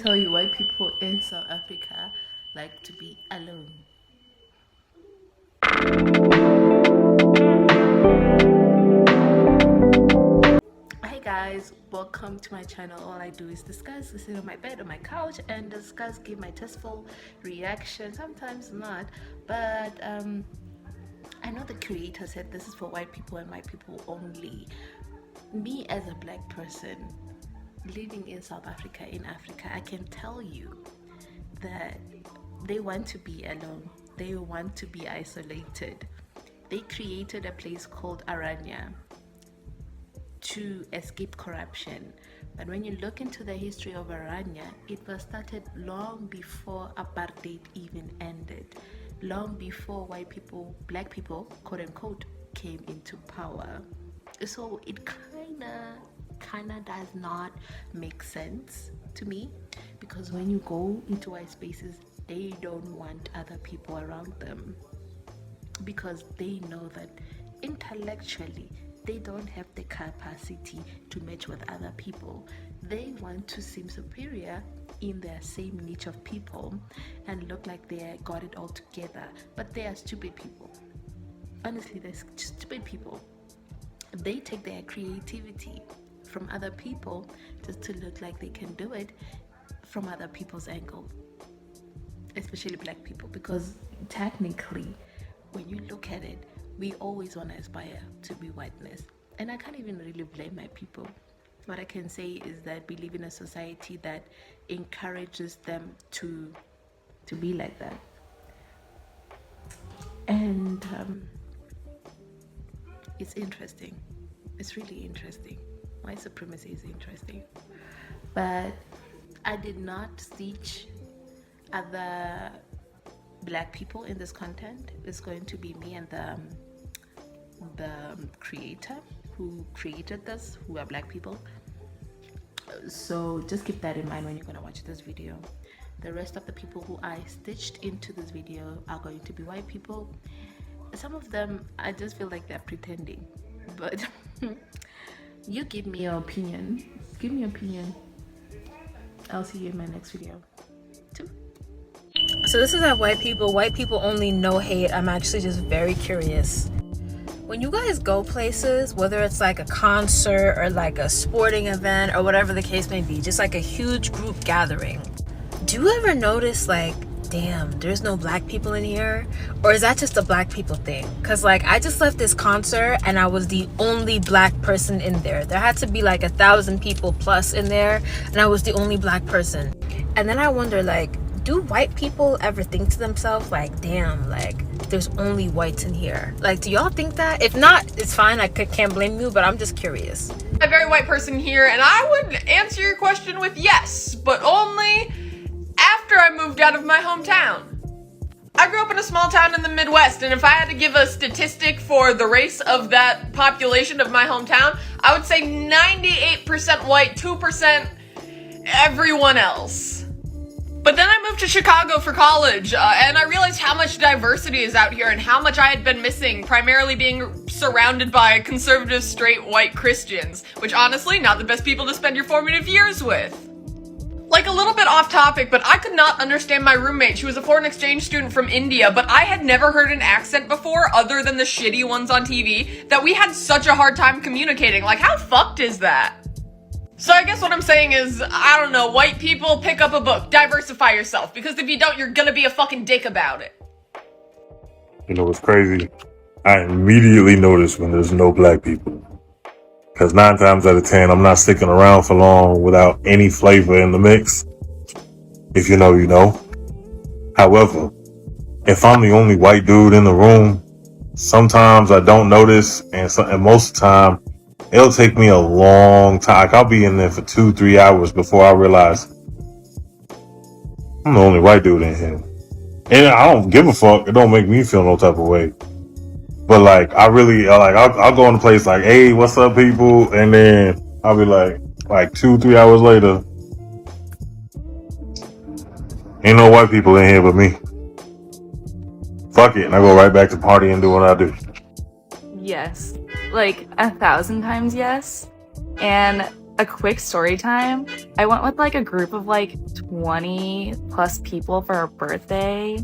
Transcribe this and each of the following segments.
Tell you why people in South Africa like to be alone. Hey guys, welcome to my channel. All I do is discuss, sit on my bed, on my couch, and discuss, give my tasteful reaction. Sometimes not, but I know the creator said this is for white people and white people only. Me as a black person living in South Africa, in Africa, I can tell you that they want to be alone. They want to be isolated. They created a place called Aranya to escape corruption. But when you look into the history of Aranya, it was started long before apartheid even ended, long before white people, black people, quote unquote, came into power. So it kinda does not make sense to me, because when you go into white spaces, they don't want other people around them, because they know that intellectually they don't have the capacity to match with other people. They want to seem superior in their same niche of people and look like they got it all together, but they are stupid people. Honestly, they're stupid people. They take their creativity from other people just to look like they can do it from other people's angle, especially black people, because technically when you look at it, we always want to aspire to be whiteness, and I can't even really blame my people. What I can say is that we live in a society that encourages them to be like that, and it's interesting. It's really interesting. White supremacy is interesting, but I did not teach other black people in this content. It's going to be me and the creator who created this, who are black people. So just keep that in mind when you're going to watch this video. The rest of the people who I stitched into this video are going to be white people. Some of them, I just feel like they're pretending, but you give me your opinion. Give me your opinion. I'll see you in my next video too. So this is how white people only know hate. I'm actually just very curious. When you guys go places, whether it's like a concert or like a sporting event or whatever the case may be, just like a huge group gathering, do you ever notice like, damn, there's no black people in here? Or is that just a black people thing? Because like I just left this concert and I was the only black person in there. There had to be like 1,000 people plus in there, and I was the only black person. And then I wonder, like, do white people ever think to themselves like, damn, like there's only whites in here? Like, do y'all think that? If not, it's fine. I can't blame you, but I'm just curious. A very white person here, and I would answer your question with yes, but only after I moved out of my hometown. I grew up in a small town in the Midwest, and if I had to give a statistic for the race of that population of my hometown, I would say 98% white, 2% everyone else. But then I moved to Chicago for college, and I realized how much diversity is out here and how much I had been missing, primarily being surrounded by conservative, straight, white Christians, which honestly, not the best people to spend your formative years with. Like, a little bit off topic, but I could not understand my roommate. She was a foreign exchange student from India, but I had never heard an accent before, other than the shitty ones on TV, that we had such a hard time communicating. Like, how fucked is that? So I guess what I'm saying is, I don't know, white people, pick up a book, diversify yourself, because if you don't, you're gonna be a fucking dick about it. You know what's crazy? I immediately notice when there's no black people. Because 9 times out of 10, I'm not sticking around for long without any flavor in the mix. If you know, you know. However, if I'm the only white dude in the room, sometimes I don't notice, and most of the time, it'll take me a long time. Like, I'll be in there for 2-3 hours before I realize I'm the only white dude in here. And I don't give a fuck. It don't make me feel no type of way. But like, I really, like, I'll go in a place like, hey, what's up, people? And then I'll be like 2-3 hours later, ain't no white people in here but me. Fuck it. And I go right back to party and do what I do. Yes, like 1,000 times yes. And a quick story time. I went with like a group of like 20 plus people for a birthday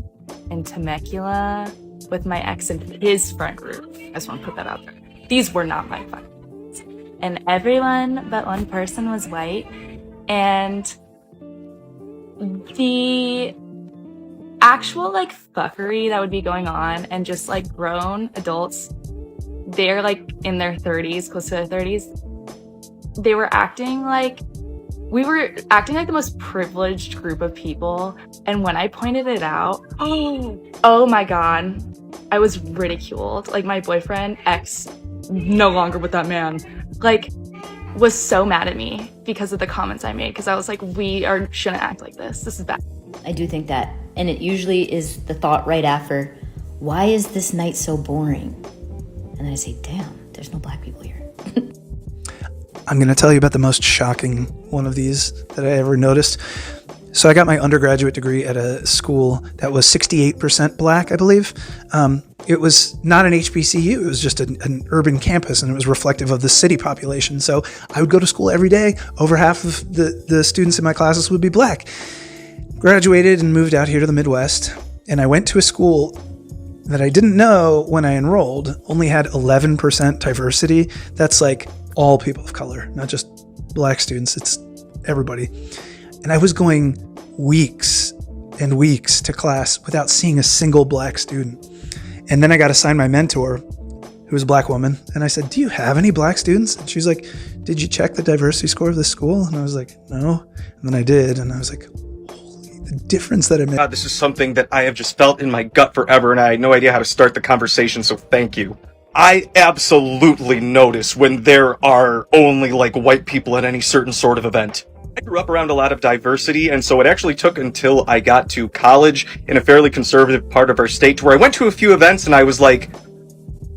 in Temecula with my ex and his friend group. I just want to put that out there. These were not my friends. And everyone but one person was white. And the actual like fuckery that would be going on, and just like grown adults, they're like in their 30s, close to their 30s. They were acting like, we were acting like the most privileged group of people. And when I pointed it out, oh my God, I was ridiculed. Like my boyfriend, ex, no longer with that man, like was so mad at me because of the comments I made. Cause I was like, shouldn't act like this. This is bad. I do think that. And it usually is the thought right after, why is this night so boring? And then I say, damn, there's no black people here. I'm going to tell you about the most shocking one of these that I ever noticed. So I got my undergraduate degree at a school that was 68% black, I believe. It was not an HBCU. It was just an urban campus, and it was reflective of the city population. So I would go to school every day. Over half of the students in my classes would be black. Graduated and moved out here to the Midwest, and I went to a school that I didn't know when I enrolled only had 11% diversity. That's like all people of color, not just black students, it's everybody. And I was going weeks and weeks to class without seeing a single black student. And then I got assigned my mentor, who was a black woman, and I said, do you have any black students? And she's like, did you check the diversity score of this school? And I was like, no. And then I did, and I was like, holy, the difference that it made. This is something that I have just felt in my gut forever, and I had no idea how to start the conversation, so thank you. I absolutely notice when there are only like white people at any certain sort of event. I grew up around a lot of diversity, and so it actually took until I got to college in a fairly conservative part of our state where I went to a few events and I was like,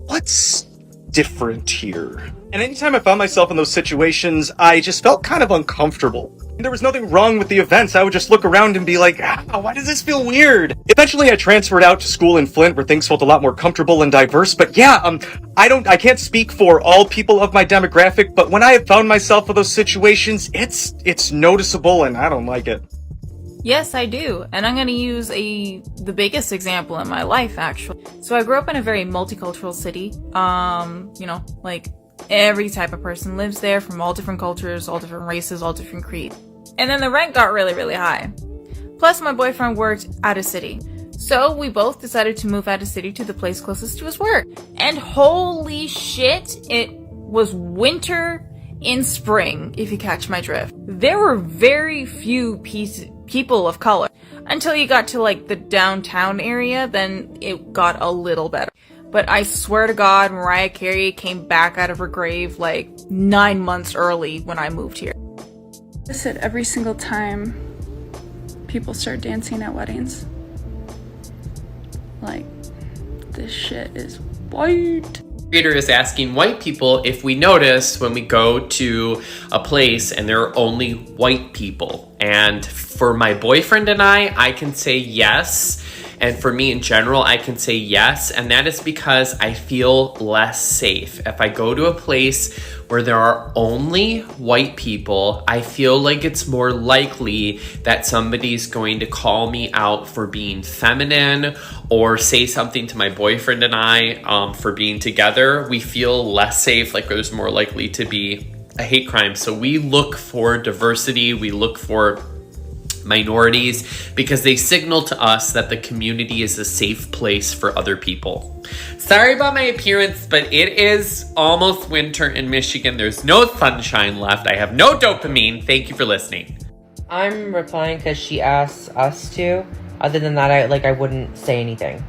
what's different here? And anytime I found myself in those situations, I just felt kind of uncomfortable. And there was nothing wrong with the events. I would just look around and be like, why does this feel weird? Eventually I transferred out to school in Flint where things felt a lot more comfortable and diverse. But yeah, I can't speak for all people of my demographic, but when I have found myself in those situations, it's noticeable and I don't like it. Yes, I do. And I'm going to use the biggest example in my life, actually. So I grew up in a very multicultural city. Like every type of person lives there, from all different cultures, all different races, all different creeds. And then the rent got really, really high. Plus, my boyfriend worked out of city. So we both decided to move out of city to the place closest to his work. And holy shit, it was winter in spring, if you catch my drift. There were very few people of color. Until you got to like the downtown area, then it got a little better. But I swear to God, Mariah Carey came back out of her grave like 9 months early when I moved here. I said every single time people start dancing at weddings. Like, this shit is white. Creator is asking white people if we notice when we go to a place and there are only white people. And for my boyfriend and I can say yes. And for me in general, I can say yes. And that is because I feel less safe. If I go to a place where there are only white people, I feel like it's more likely that somebody's going to call me out for being feminine or say something to my boyfriend and I for being together. We feel less safe, like there's more likely to be a hate crime. So we look for diversity, we look for minorities because they signal to us that the community is a safe place for other people. Sorry about my appearance, but it is almost winter in Michigan. There's no sunshine left. I have no dopamine. Thank you for listening. I'm replying because she asked us to. Other than that, I wouldn't say anything.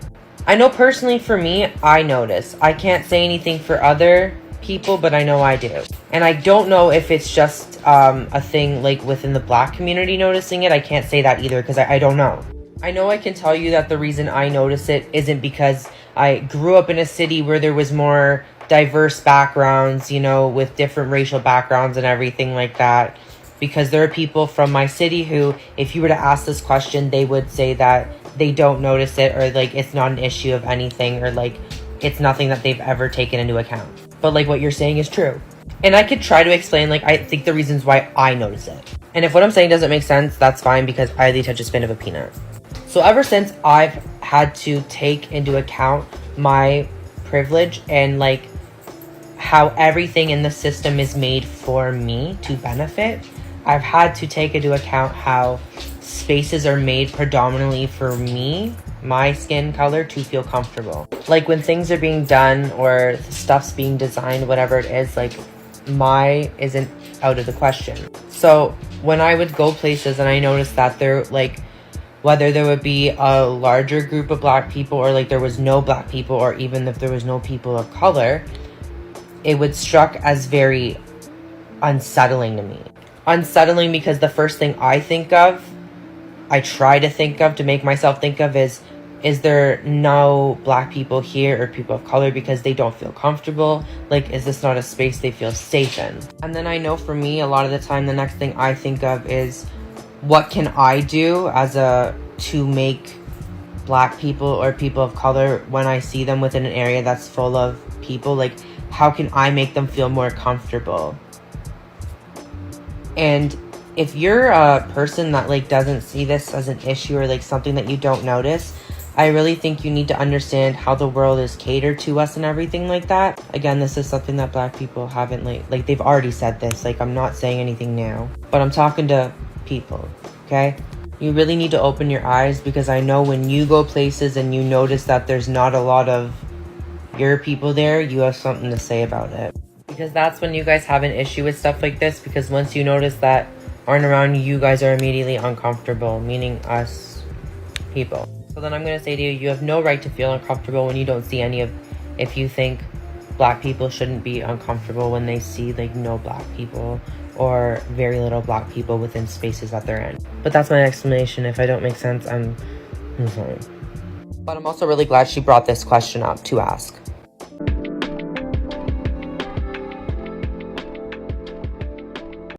I know personally for me, I notice. I can't say anything for other people, but I know I do. And I don't know if it's just a thing like within the black community noticing it. I can't say that either because I don't know. I know I can tell you that the reason I notice it isn't because I grew up in a city where there was more diverse backgrounds, with different racial backgrounds and everything like that. Because there are people from my city who, if you were to ask this question, they would say that they don't notice it, or like it's not an issue of anything, or like it's nothing that they've ever taken into account. but like what you're saying is true. And I could try to explain, like, I think the reasons why I notice it. And if what I'm saying doesn't make sense, that's fine, because I the attention span of a peanut. So ever since I've had to take into account my privilege and like how everything in the system is made for me to benefit, I've had to take into account how spaces are made predominantly for me, my skin color, to feel comfortable. Like when things are being done or stuff's being designed, whatever it is, like my isn't out of the question. So when I would go places and I noticed that there, like, whether there would be a larger group of black people or like there was no black people, or even if there was no people of color, it would struck as very unsettling to me. Unsettling because the first thing I try to think of to make myself think of is there no black people here or people of color because they don't feel comfortable? Like, is this not a space they feel safe in? And then I know for me, a lot of the time, the next thing I think of is, what can I do to make black people or people of color, when I see them within an area that's full of people, like, how can I make them feel more comfortable? And if you're a person that like doesn't see this as an issue or like something that you don't notice, I really think you need to understand how the world is catered to us and everything like that. Again, this is something that black people haven't like they've already said this. Like, I'm not saying anything now, but I'm talking to people, okay? You really need to open your eyes, because I know when you go places and you notice that there's not a lot of your people there, you have something to say about it. Because that's when you guys have an issue with stuff like this, because once you notice that aren't around you, you guys are immediately uncomfortable, meaning us people. So then I'm going to say to you, you have no right to feel uncomfortable when you don't see any of, if you think black people shouldn't be uncomfortable when they see like no black people or very little black people within spaces that they're in. But that's my explanation. If I don't make sense, I'm sorry. But I'm also really glad she brought this question up to ask.